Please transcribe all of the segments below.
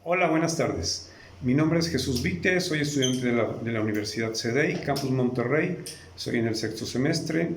Hola, buenas tardes. Mi nombre es Jesús Vite, soy estudiante de la Universidad CEDEI, Campus Monterrey, soy en el sexto semestre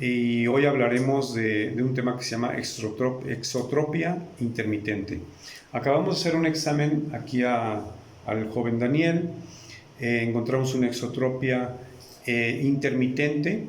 y hoy hablaremos de un tema que se llama exotropia intermitente. Acabamos de hacer un examen aquí al joven Daniel, encontramos una exotropia intermitente,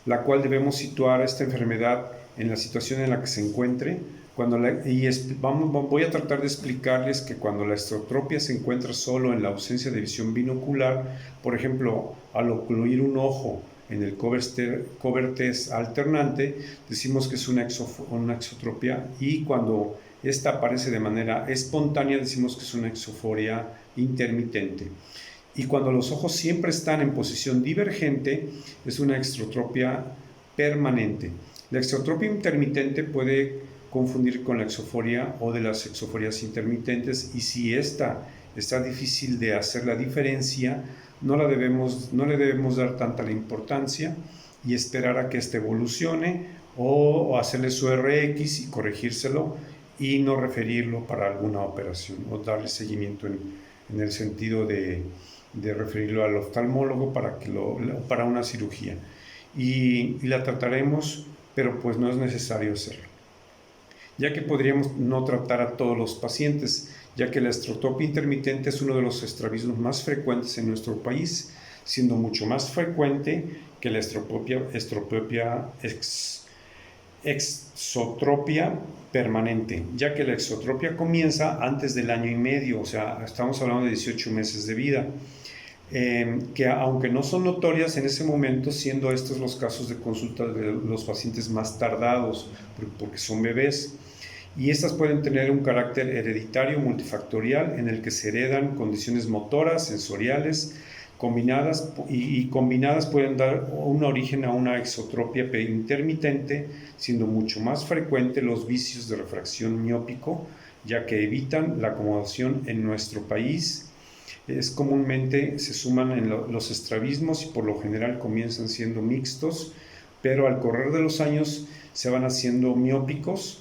la cual debemos situar a esta enfermedad en la situación en la que se encuentre. Voy a tratar de explicarles que cuando la exotropia se encuentra solo en la ausencia de visión binocular, por ejemplo, al ocluir un ojo en el cover test alternante, decimos que es una exotropia, y cuando esta aparece de manera espontánea, decimos que es una exoforia intermitente. Y cuando los ojos siempre están en posición divergente, es una exotropia permanente. La exotropia intermitente puede confundir con la exoforia o de las exoforias intermitentes, y si esta está difícil de hacer la diferencia, no le debemos dar tanta la importancia y esperar a que ésta evolucione o hacerle su RX y corregírselo y no referirlo para alguna operación o darle seguimiento en el sentido de referirlo al oftalmólogo para una cirugía. Y la trataremos, pero pues no es necesario hacerlo, ya que podríamos no tratar a todos los pacientes, ya que la exotropia intermitente es uno de los estrabismos más frecuentes en nuestro país, siendo mucho más frecuente que la exotropia permanente, ya que la exotropia comienza antes del año y medio, o sea, estamos hablando de 18 meses de vida, que aunque no son notorias en ese momento, siendo estos los casos de consulta de los pacientes más tardados, porque son bebés, y estas pueden tener un carácter hereditario multifactorial en el que se heredan condiciones motoras, sensoriales, combinadas pueden dar un origen a una exotropia intermitente, siendo mucho más frecuente los vicios de refracción miópico, ya que evitan la acomodación en nuestro país. Comúnmente se suman en los estrabismos y por lo general comienzan siendo mixtos, pero al correr de los años se van haciendo miópicos,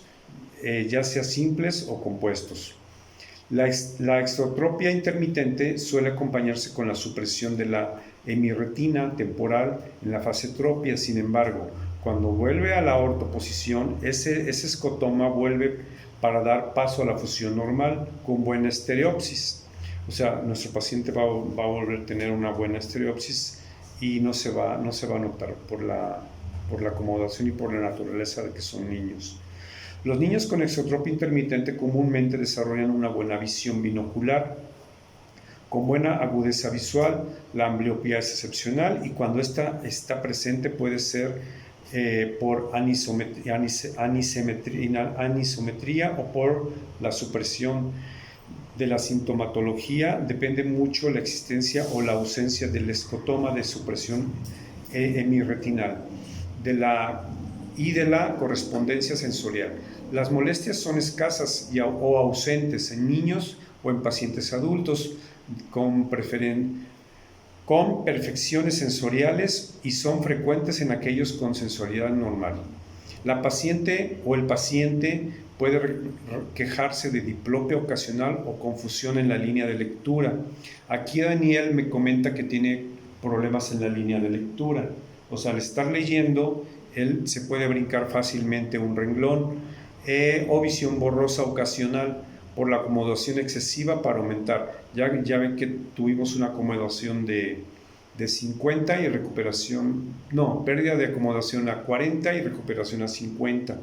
ya sea simples o compuestos. La exotropia intermitente suele acompañarse con la supresión de la hemirretina temporal en la fase tropia. Sin embargo, cuando vuelve a la ortoposición, ese escotoma vuelve para dar paso a la fusión normal con buena estereopsis. O sea, nuestro paciente va a volver a tener una buena estereopsis y no se va a notar por la acomodación y por la naturaleza de que son niños. Los niños con exotropia intermitente comúnmente desarrollan una buena visión binocular, con buena agudeza visual. La ambliopía es excepcional y cuando esta está presente puede ser por anisometría o por la supresión de la sintomatología. Depende mucho la existencia o la ausencia del escotoma de supresión hemirretinal y de la correspondencia sensorial. Las molestias son escasas o ausentes en niños o en pacientes adultos con perfecciones sensoriales, y son frecuentes en aquellos con sensorialidad normal. La paciente o el paciente puede quejarse de diplopia ocasional o confusión en la línea de lectura. Aquí Daniel me comenta que tiene problemas en la línea de lectura. O sea, al estar leyendo, él se puede brincar fácilmente un renglón, o visión borrosa ocasional por la acomodación excesiva para aumentar. Ya ven que tuvimos una acomodación de 50 y pérdida de acomodación a 40 y recuperación a 50.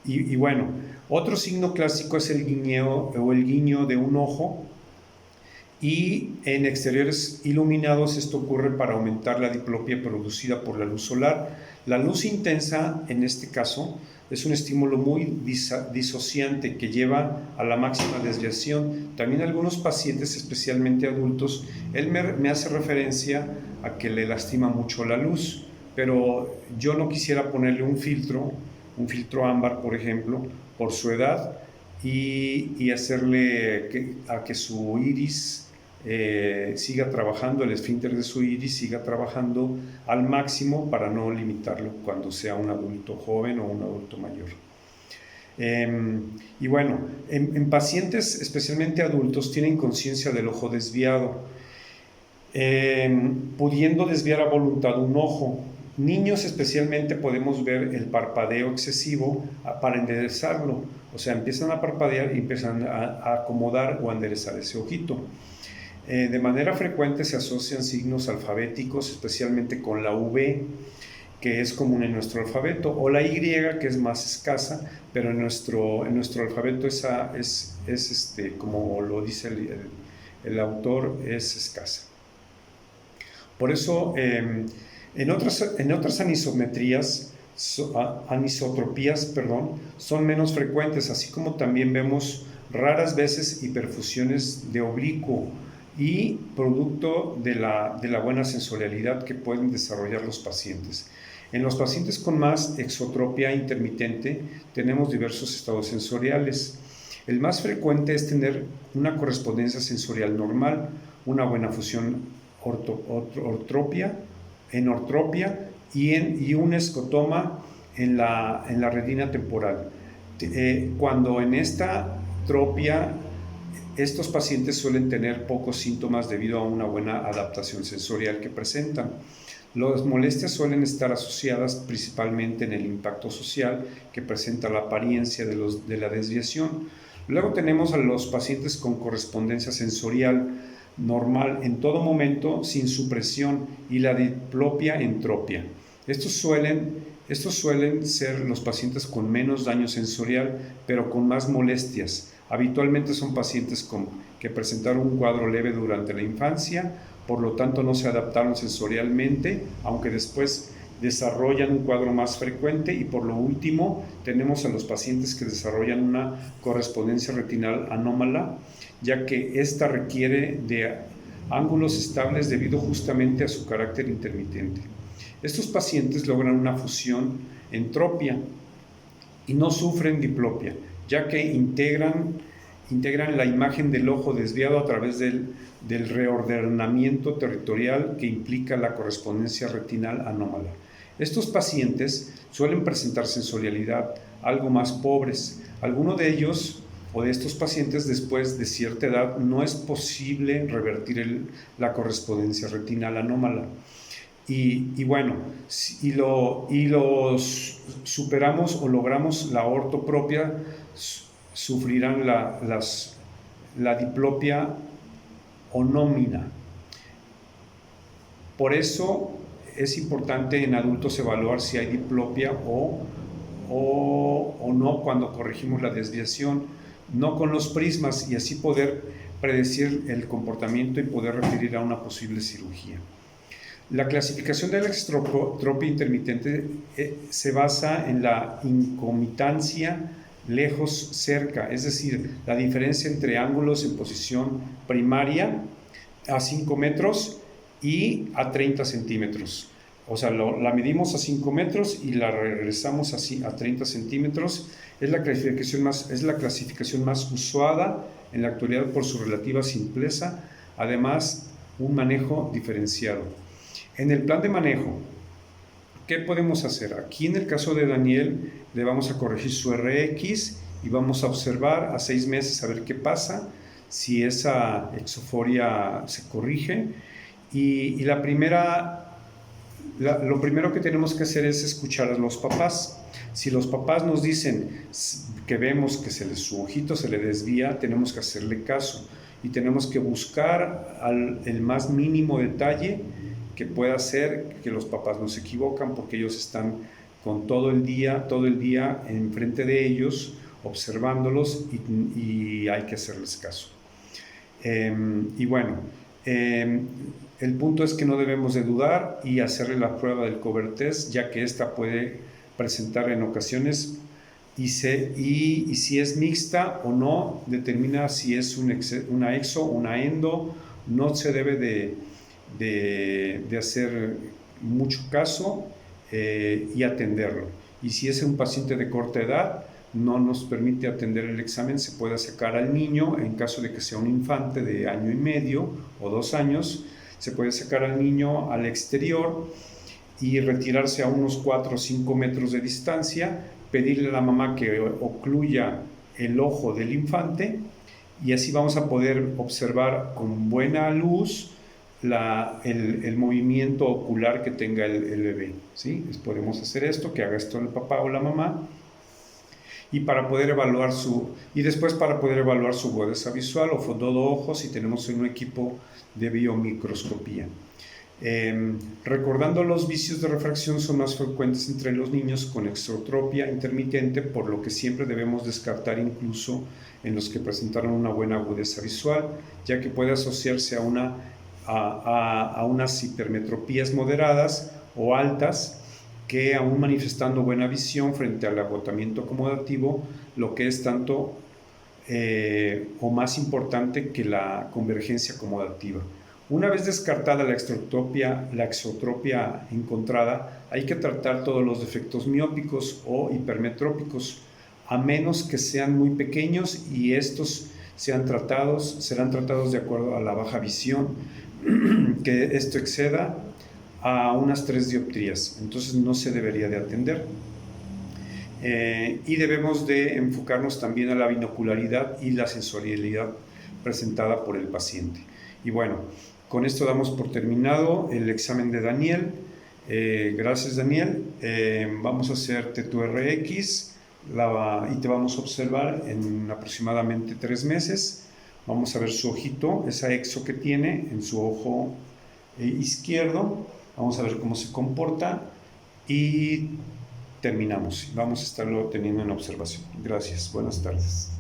Y bueno, otro signo clásico es el guiñeo o el guiño de un ojo, y en exteriores iluminados esto ocurre para aumentar la diplopia producida por la luz solar. La luz intensa, en este caso, es un estímulo muy disociante que lleva a la máxima desviación. También algunos pacientes, especialmente adultos, él me hace referencia a que le lastima mucho la luz, pero yo no quisiera ponerle un filtro ámbar, por ejemplo, por su edad, y hacerle a que su iris siga trabajando, el esfínter de su iris siga trabajando al máximo para no limitarlo cuando sea un adulto joven o un adulto mayor. Y bueno, en pacientes, especialmente adultos, tienen conciencia del ojo desviado, pudiendo desviar a voluntad un ojo. Niños especialmente podemos ver el parpadeo excesivo para enderezarlo, o sea, empiezan a parpadear y empiezan a acomodar o a enderezar ese ojito. De manera frecuente se asocian signos alfabéticos, especialmente con la V, que es común en nuestro alfabeto, o la Y, que es más escasa, pero en nuestro alfabeto esa es como lo dice el autor, es escasa. Por eso, en otras anisotropías, son menos frecuentes, así como también vemos raras veces hiperfusiones de oblicuo y producto de la buena sensorialidad que pueden desarrollar los pacientes. En los pacientes con más exotropia intermitente tenemos diversos estados sensoriales. El más frecuente es tener una correspondencia sensorial normal, una buena fusión enortropia y un escotoma en la retina temporal. Cuando en esta tropia estos pacientes suelen tener pocos síntomas debido a una buena adaptación sensorial que presentan. Las molestias suelen estar asociadas principalmente en el impacto social que presenta la apariencia de la desviación. Luego tenemos a los pacientes con correspondencia sensorial normal en todo momento sin supresión y la diplopia entropia. Estos suelen ser los pacientes con menos daño sensorial pero con más molestias. Habitualmente son pacientes que presentaron un cuadro leve durante la infancia, por lo tanto no se adaptaron sensorialmente, aunque después desarrollan un cuadro más frecuente. Y por lo último tenemos a los pacientes que desarrollan una correspondencia retinal anómala, ya que esta requiere de ángulos estables debido justamente a su carácter intermitente. Estos pacientes logran una fusión entropia y no sufren diplopia, ya que integran la imagen del ojo desviado a través del reordenamiento territorial que implica la correspondencia retinal anómala. Estos pacientes suelen presentar sensorialidad algo más pobres. Algunos de ellos o de estos pacientes después de cierta edad no es posible revertir la correspondencia retinal anómala. Y bueno, si los superamos o logramos la ortopropia, sufrirán la diplopia onómina. Por eso es importante en adultos evaluar si hay diplopia o no cuando corregimos la desviación, no con los prismas, y así poder predecir el comportamiento y poder referir a una posible cirugía. La clasificación de la exotropia intermitente se basa en la incomitancia lejos-cerca, es decir, la diferencia entre ángulos en posición primaria a 5 metros y a 30 centímetros. O sea, la medimos a 5 metros y la regresamos así a 30 centímetros. Es la clasificación más usada en la actualidad por su relativa simpleza, además un manejo diferenciado. En el plan de manejo, ¿qué podemos hacer? Aquí en el caso de Daniel le vamos a corregir su RX y vamos a observar a 6 meses a ver qué pasa, si esa exoforia se corrige. Y lo primero que tenemos que hacer es escuchar a los papás. Si los papás nos dicen que vemos que su ojito se le desvía, tenemos que hacerle caso y tenemos que buscar el más mínimo detalle que pueda hacer que los papás no se equivocan, porque ellos están con todo el día enfrente de ellos, observándolos y hay que hacerles caso. Y bueno, el punto es que no debemos de dudar y hacerle la prueba del cover test, ya que esta puede presentar en ocasiones y si es mixta o no, determina si es una exo, una endo. No se debe de hacer mucho caso y atenderlo. Y si es un paciente de corta edad, no nos permite atender el examen, se puede sacar al niño. En caso de que sea un infante de 1 año y medio o 2 años, se puede sacar al niño al exterior y retirarse a unos 4 o 5 metros de distancia pedirle a la mamá que ocluya el ojo del infante y así vamos a poder observar con buena luz el movimiento ocular que tenga el bebé, ¿sí? Podemos hacer esto, que haga esto el papá o la mamá, y después para poder evaluar su agudeza visual o fondo de ojos si tenemos un equipo de biomicroscopía. Recordando, los vicios de refracción son más frecuentes entre los niños con exotropia intermitente, por lo que siempre debemos descartar incluso en los que presentaron una buena agudeza visual, ya que puede asociarse a unas hipermetropías moderadas o altas, que aún manifestando buena visión frente al agotamiento acomodativo, lo que es tanto o más importante que la convergencia acomodativa. Una vez descartada la exotropia encontrada, hay que tratar todos los defectos miópicos o hipermetrópicos, a menos que sean muy pequeños, y estos serán tratados de acuerdo a la baja visión, que esto exceda a unas 3 dioptrías, entonces no se debería de atender. Y debemos de enfocarnos también a la binocularidad y la sensorialidad presentada por el paciente. Y bueno, con esto damos por terminado el examen de Daniel. Gracias, Daniel. Vamos a hacerte tu RX y te vamos a observar en aproximadamente 3 meses. Vamos a ver su ojito, esa exo que tiene en su ojo izquierdo. Vamos a ver cómo se comporta y terminamos. Vamos a estarlo teniendo en observación. Gracias. Buenas tardes.